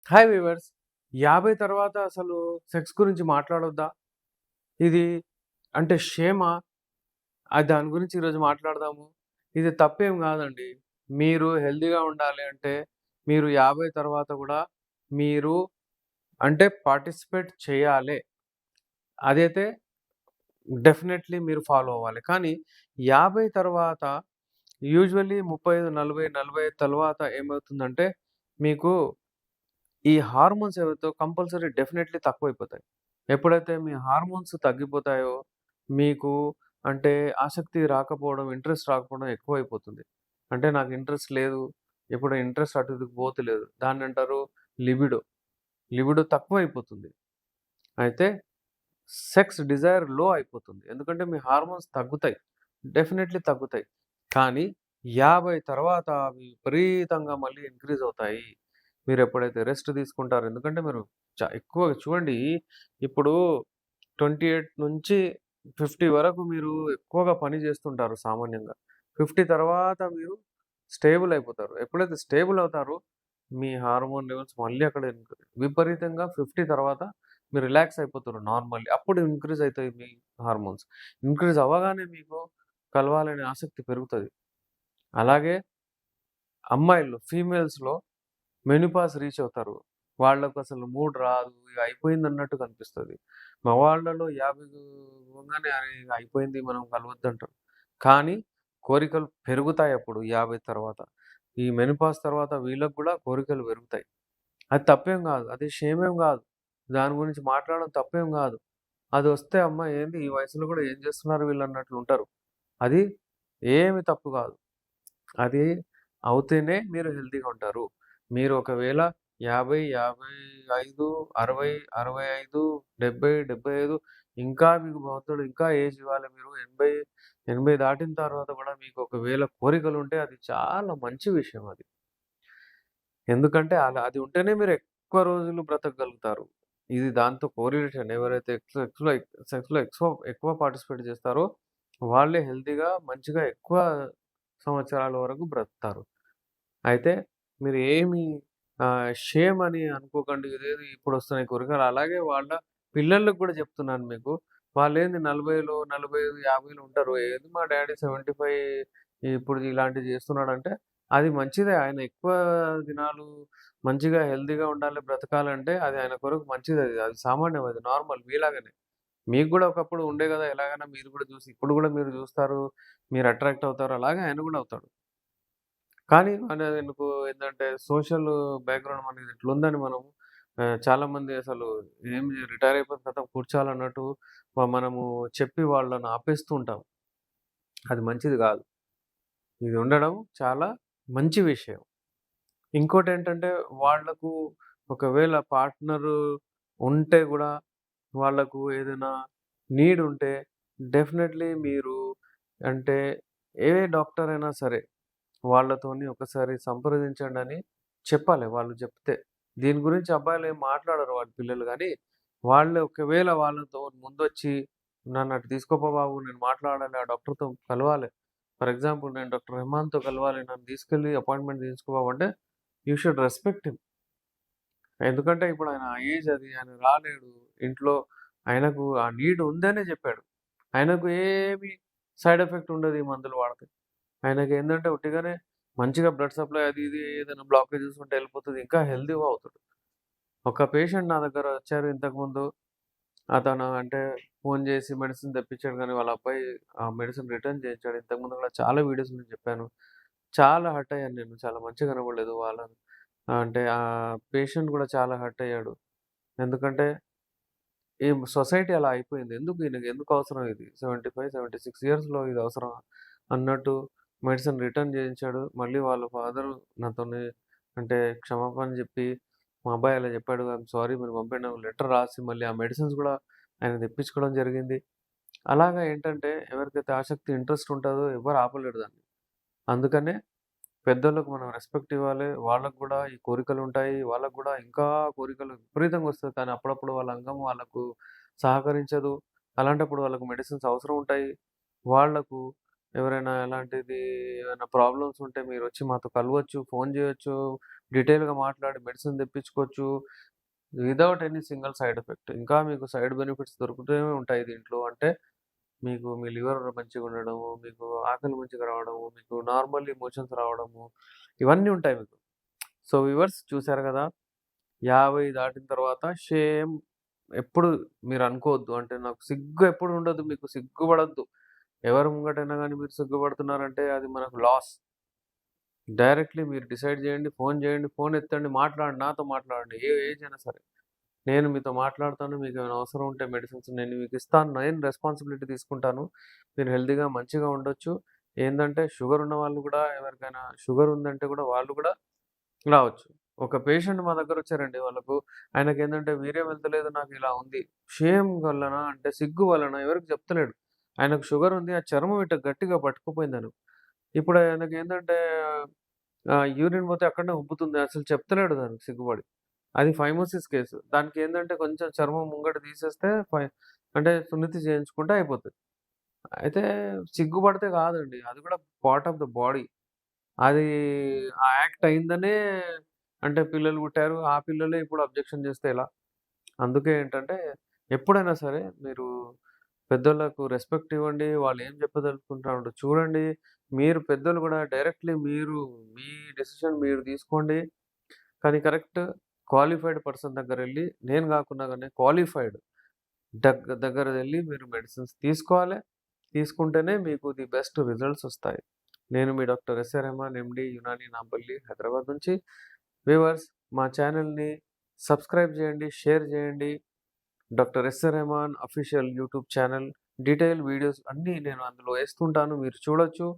Hi weavers. 50 తర్వాత అసలు sex గురించి మాట్లాడొద్దా? ఇది అంటే షేమా? దాని గురించి ఈరోజు మాట్లాడదాము. ఇది తప్పేం గాదండి. మీరు హెల్తీగా ఉండాలి అంటే, మీరు 50 తర్వాత గూడా మీరు అంటే పార్టిసిపేట్ చేయాలే. అదైతే డెఫినెట్‌లీ మీరు ఫాలో అవ్వాలి. కానీ 50 తర్వాత యూజువల్లీ 35, 40, 45 తర్వాత ఏమవుతుందంటే, మీకు ఈ హార్మోన్స్ ఏవైతే కంపల్సరీ డెఫినెట్‌లీ తక్కువైపోతాయి. ఎప్పుడైతే మీ హార్మోన్స్ తగ్గిపోతాయో, మీకు అంటే ఆసక్తి రాకపోవడం, ఇంట్రెస్ట్ రాకపోవడం ఎక్కువైపోతుంది. అంటే నాకు ఇంట్రెస్ట్ లేదు. ఇప్పుడు ఇంట్రెస్ట్ అటు ఇటుకి పోతలేదు. దాన్నంటారు లిబిడో. లిబిడో తక్కువైపోతుంది. అయితే సెక్స్ డిజైర్ లో అయిపోతుంది. ఎందుకంటే మీ హార్మోన్స్ తగ్గుతాయి. డెఫినెట్‌లీ తగ్గుతాయి. కానీ 50 తర్వాత అవి విపరీతంగా మళ్ళీ ఇంక్రీజ్ అవుతాయి. మీరెప్పుడైతే రెస్ట్ తీసుకుంటారో ఎందుకంటే మీరు ఎక్కువగా చూడండి ఇప్పుడు 28 నుంచి 50 వరకు మీరు ఎక్కువగా పని చేస్తుంటారు సామాన్యంగా. 50 తర్వాత మీరు స్టేబుల్ అయిపోతారు. ఎప్పుడైతే స్టేబుల్ అవుతారో మీ హార్మోన్ లెవెల్స్ మళ్ళీ అక్కడ విపరీతంగా 50 తర్వాత మీరు రిలాక్స్ అయిపోతారు నార్మల్లీ. అప్పుడు ఇంక్రీజ్ అయితాయి మీ హార్మోన్స్. ఇంక్రీజ్ అవ్వగానే మీకు కలవాలనే ఆసక్తి పెరుగుతది. అలాగే అమ్మాయిల్లో ఫీమేల్స్‌లో మెనోపాజ్ రీచ్ అవుతారు. వాళ్ళకసలు మూడ్ రాదు. ఇగ అయిపోయిందన్నట్టు కనిపిస్తది. మగవాళ్ళలో 50 అవ్వంగానే అరే! ఇగ అయిపోయింది మనం కలవద్దంటారు. కానీ కోరికలు పెరుగుతాయప్పుడు 50 తర్వాత. ఈ మెనోపాజ్ తర్వాత వీళ్ళకి గూడా కోరికలు పెరుగుతాయి. అది తప్పేం గాదు. అది షేమేం గాదు. దాని గురించి మాట్లాడడం తప్పేం గాదు. అదొస్తే అమ్మ ఏంది ఈ వయసులో గూడా ఏం జేస్తున్నారు వీళ్ళన్నట్లుంటారు. అది ఏమి తప్పు గాదు. అది అవుతేనే మీరు హెల్తీగా ఉంటారు. మీరు ఒకవేళ 50, 55, 60, 65, 70, 75 ఇంకా మీకు భగవంతుడు ఇంకా ఏజ్ ఇవ్వాలి మీరు 80, 80 దాటిన తర్వాత గూడా మీకు ఒకవేళ కోరికలుంటే అది చాలా మంచి విషయం అది. ఎందుకంటే అలా అది ఉంటేనే మీరు ఎక్కువ రోజులు బ్రతకగలుగుతారు. ఇది దాంతో కోరిలేషన్ ఎవరైతే సెక్స్‌లో ఎక్కువ పార్టిసిపేట్ చేస్తారో వాళ్ళే హెల్తీగా మంచిగా ఎక్కువ సంవత్సరాల వరకు బ్రతుకుతారు. అయితే మీరు ఏమి షేమ్ అని అనుకోకండి. ఇదేదో ఇప్పుడొస్తున్నాయి కోరికలు. అలాగే వాళ్ళ పిల్లలకి గూడా చెప్తున్నాను మీకు. వాళ్ళేంది 40లో, 45, 50లో ఉంటారు. ఏది మా డ్యాడీ 75 ఇప్పుడు ఇలాంటివి చేస్తున్నాడంటే, అది మంచిదే. ఆయన ఎక్కువ దినాలు మంచిగా హెల్తీగా ఉండాలి, బ్రతకాలంటే అది ఆయన కొరకు మంచిదది. అది సామాన్యం అది నార్మల్ మీలాగానే. మీకు గూడా ఒకప్పుడు ఉండే గదా! ఎలాగైనా మీరు గూడా చూసి ఇప్పుడు గూడా మీరు చూస్తారు. మీరు అట్రాక్ట్ అవుతారు. అలాగే ఆయన గూడా అవుతాడు. కానీ మనదెందుకు ఏందంటే సోషల్ బ్యాక్‌గ్రౌండ్ మనది ఇట్లుందని మనం చాలామంది అసలు ఏం రిటైర్ అయిపోయిన తర్వాత కూర్చోవాలన్నట్టు మనము చెప్పి వాళ్ళని ఆపేస్తూ ఉంటాం. అది మంచిది గాదు. ఇది ఉండడం చాలా మంచి విషయం. ఇంకోటేంటంటే వాళ్ళకు ఒకవేళ పార్ట్నరు ఉంటే గూడా వాళ్ళకు ఏదైనా నీడ్ ఉంటే డెఫినెట్‌లీ మీరు అంటే ఏ డాక్టర్ అయినా సరే వాళ్ళతోని ఒకసారి సంప్రదించండని చెప్పాలి వాళ్ళు చెప్తే. దీని గురించి అబ్బాయిలేం మాట్లాడరు వాళ్ళ పిల్లలు గానీ, వాళ్ళు ఒకవేళ వాళ్ళతో ముందొచ్చి నన్ను అటు తీసుకోపో బాబు నేను మాట్లాడాలి, ఆ డాక్టర్‌తో కలవాలి. ఫర్ ఎగ్జాంపుల్ నేను డాక్టర్ రెహమాన్‌తో కలవాలి. నన్ను తీసుకెళ్ళి అపాయింట్‌మెంట్ తీసుకో బాబు అంటే, యూ షుడ్ రెస్పెక్ట్ హిమ్. ఎందుకంటే ఇప్పుడు ఆయన ఏజ్ అది. ఆయన రాలేడు. ఇంట్లో ఆయనకు ఆ నీడ్ ఉందనే చెప్పాడు. ఆయనకు ఏమి సైడ్ ఎఫెక్ట్ ఉండదు ఈ మందులు వాడితే. ఆయనకేందంటే ఉట్టిగానే మంచిగా బ్లడ్ సప్లై అది ఇది ఏదైనా బ్లాకేజెస్ ఉంటే ఎళ్ళిపోతది. ఇంకా హెల్తీగా అవుతాడు. ఒక పేషెంట్ నా దగ్గర వచ్చారు ఇంతకుముందు. అతను అంటే ఫోను చేసి మెడిసిన్ తెప్పించాడు గానీ, వాళ్ళ అబ్బాయి ఆ మెడిసిన్ రిటర్న్ చేయించాడు. ఇంతకుముందు కూడా చాలా వీడియోస్ నేను చెప్పాను. చాలా హర్ట్ అయ్యాను నేను. చాలా మంచిగా కనపడలేదు అంటే పేషెంట్ కూడా చాలా హర్ట్ అయ్యాడు. ఎందుకంటే ఈ సొసైటీ అలా అయిపోయింది. ఎందుకు ఈయనకి ఎందుకు అవసరం ఇది? 75, 76 ఇయర్స్‌లో ఇది అవసరమా? అన్నట్టు మెడిసిన్ రిటర్న్ చేయించాడు. మళ్ళీ వాళ్ళ ఫాదరు నాతోని అంటే క్షమాపణ చెప్పి, మా అబ్బాయి అలా చెప్పాడు. ఐయామ్ సారీ మీరు పంపిన లెటర్ రాసి మళ్ళీ ఆ మెడిసిన్స్ గూడా ఆయన తెప్పించుకోవడం జరిగింది. అలాగా ఏంటంటే ఎవరికైతే ఆసక్తి, ఇంట్రెస్ట్ ఉంటదో ఎవ్వరు ఆపలేరు దాన్ని. అందుకనే పెద్దోళ్ళకి మనం రెస్పెక్ట్ ఇవ్వాలి. వాళ్ళకి గూడా ఈ కోరికలుంటాయి. వాళ్ళకి గూడా ఇంకా కోరికలు విపరీతంగా వస్తది. కానీ అప్పుడప్పుడు వాళ్ళ అంగం వాళ్ళకు సహకరించదు. అలాంటప్పుడు వాళ్ళకు మెడిసిన్స్ అవసరం ఉంటాయి. వాళ్ళకు ఎవరైనా ఎలాంటిది ఏమైనా ప్రాబ్లమ్స్ ఉంటే మీరొచ్చి మాతో కలవచ్చు, ఫోను జేయొచ్చు, డీటెయిల్‌గా మాట్లాడి మెడిసిన్ తెప్పించుకోవచ్చు. Without any single side effect. ఇంకా మీకు సైడ్ బెనిఫిట్స్ దొరుకుతూనే ఉంటాయి దీంట్లో. అంటే మీకు మీ లివర్ మంచిగుండడము, మీకు ఆకలి మంచిగా రావడము, మీకు నార్మల్ ఎమోషన్స్ రావడము, ఇవన్నీ ఉంటాయి మీకు. సో, వ్యూవర్స్ చూసారు గదా! 50 దాటిన తర్వాత షేమ్ ఎప్పుడు మీరనుకోవద్దు. అంటే నాకు సిగ్గు ఎప్పుడు ఉండదు. మీకు సిగ్గుపడొద్దు. ఎవరి ముంగటైనా గాని మీరు సిగ్గుపడుతున్నారంటే అది మనకు లాస్. డైరెక్ట్‌లీ మీరు డిసైడ్ జేయండి. ఫోను జేయండి. ఫోను ఎత్తండి. మాట్లాడండి. నాతో మాట్లాడండి. ఏ ఏజ్ అయినా సరే. నేను మీతో మాట్లాడతాను. మీకేమైనా అవసరం ఉంటే మెడిసిన్స్ నేను మీకిస్తాను. నేను రెస్పాన్సిబిలిటీ తీసుకుంటాను. మీరు హెల్తీగా మంచిగా ఉండొచ్చు. ఏందంటే షుగర్ ఉన్న వాళ్ళు గూడా ఎవరికైనా షుగర్ ఉందంటే గూడా వాళ్ళు గూడా రావచ్చు. ఒక పేషెంట్ మా దగ్గరొచ్చారండి. ఆయనకేందంటే వీర్యం వెళ్తలేదు నాకిలా ఉంది. షేమ్ వల్లనా అంటే సిగ్గు వలన ఎవరికీ చెప్తలేడు. ఆయనకు షుగర్ ఉంది. ఆ చర్మం ఇట్ట గట్టిగా పట్టుకుపోయిందను. ఇప్పుడు ఆయనకేందంటే యూరిన్ పోతే అక్కడనే ఉబ్బుతుంది. అసలు చెప్తలేడు దానికి సిగ్గుపడి. అది ఫైమోసిస్ కేసు. దానికేందంటే కొంచెం చర్మం ముంగట తీసేస్తే అంటే సున్నితి చేయించుకుంటే అయిపోతది. అయితే సిగ్గుపడితే కాదండి. అది కూడా పార్ట్ ఆఫ్ ద బాడీ. అది ఆ యాక్ట్ అయిందనే అంటే పిల్లలు పుట్టారు. ఆ పిల్లలే ఇప్పుడు అబ్జెక్షన్ చేస్తే ఎలా? అందుకే ఏంటంటే ఎప్పుడైనా సరే మీరు పెద్దోళ్ళకు రెస్పెక్ట్ ఇవ్వండి. వాళ్ళేం చెప్పదలుచుకుంటున్నారో చూడండి. మీరు పెద్దోళ్ళు గూడా డైరెక్ట్‌లీ మీ డెసిషన్ మీరు తీసుకోండి. కానీ కరెక్ట్ క్వాలిఫైడ్ పర్సన్ దగ్గరెళ్లి నేను గాకున్నా గాని క్వాలిఫైడ్ దగ్గర వెళ్లి మీరు మెడిసిన్స్ తీసుకోవాలి. తీసుకుంటేనే మీకు ది బెస్ట్ రిజల్ట్స్ ఒస్తాయి. నేను మీ doctor SR Rehman MD Unani Nampally Hyderabad నుంచి. వ్యూవర్స్ మా ఛానెల్‌ని సబ్స్క్రైబ్ జేయండి, షేర్ జేయండి. Doctor SR Rehman official YouTube channel detail videos అన్నీ నేను అందులో ఏస్తుంటాను. మీరు చూడొచ్చు.